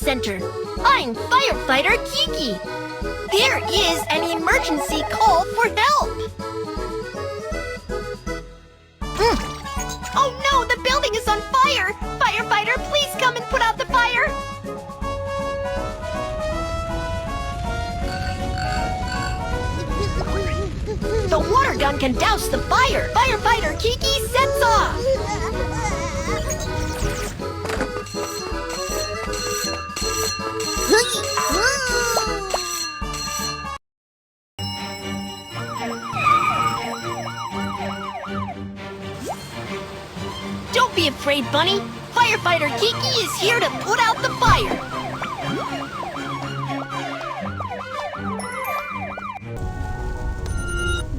center. I'm firefighter Kiki. There is an emergency call for help. Oh no, the building is on fire! Firefighter, please come and put out the fire! The water gun can douse the fire! Firefighter Kiki sets off! Don't be afraid, Bunny. Firefighter Kiki is here to put out the fire.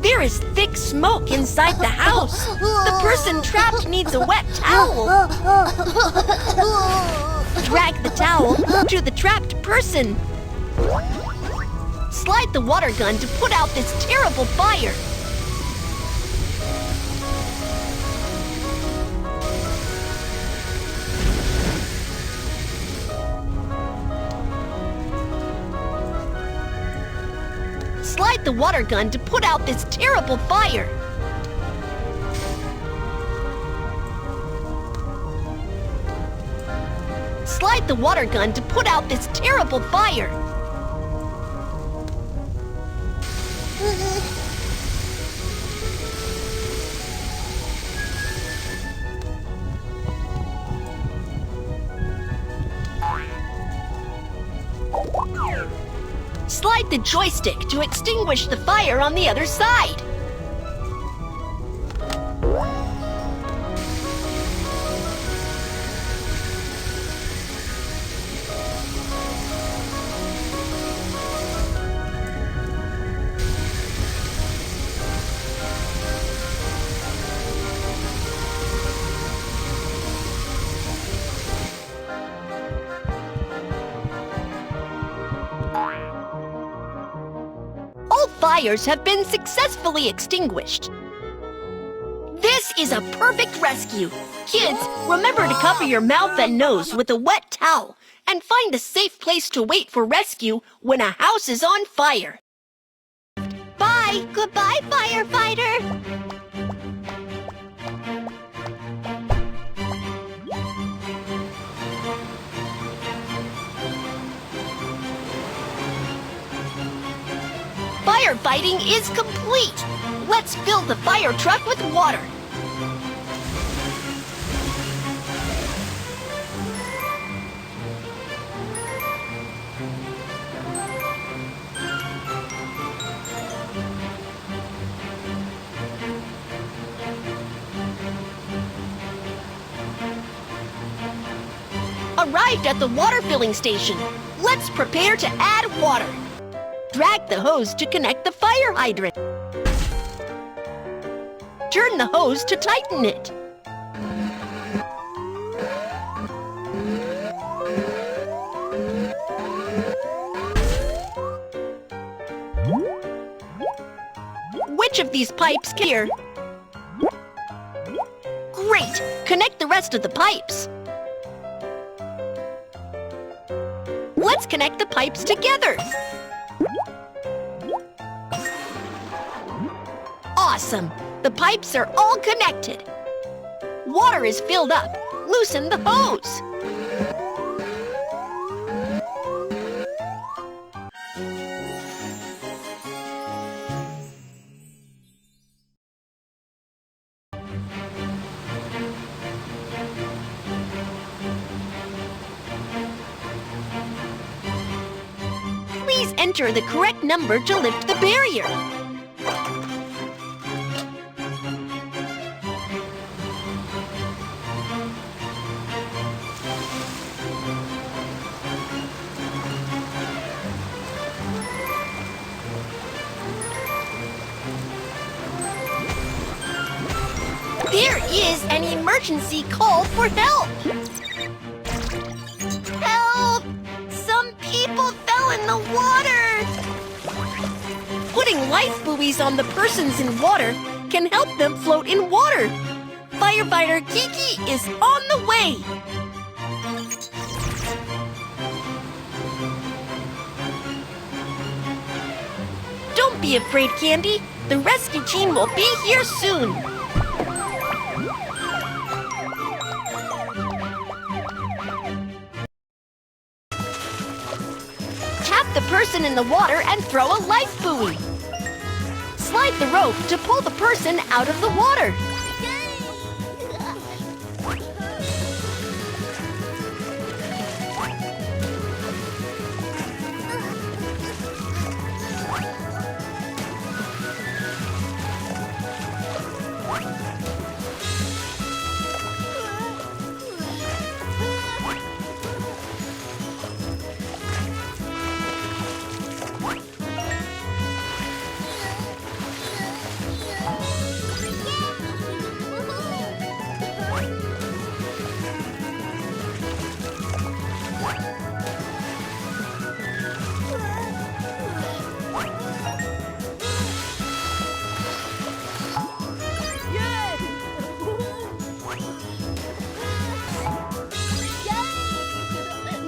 There is thick smoke inside the house. The person trapped needs a wet towel. Drag the towel to the trapped person. Slide the water gun to put out this terrible fire. Slide the water gun to put out this terrible fire. Slide the water gun to put out this terrible fire. Slide the joystick to extinguish the fire on the other side. Fires have been successfully extinguished. This is a perfect rescue. Kids, remember to cover your mouth and nose with a wet towel and find a safe place to wait for rescue when a house is on fire. Bye! Goodbye, firefighter! Firefighting is complete! Let's fill the fire truck with water. Arrived at the water filling station. Let's prepare to add water. Drag the hose to connect the fire hydrant. Turn the hose to tighten it. Which of these pipes here? Great! Connect the rest of the pipes. Let's connect the pipes together. Awesome! The pipes are all connected. Water is filled up. Loosen the hose. Please enter the correct number to lift the barrier. There is an emergency call for help! Help! Some people fell in the water! Putting life buoys on the persons in water can help them float in water. Firefighter Kiki is on the way! be afraid, Candy. The rescue team will be here soon. Tap the person in the water and throw a life buoy. Slide the rope to pull the person out of the water.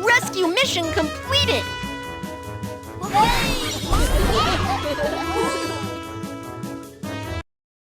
Rescue mission completed!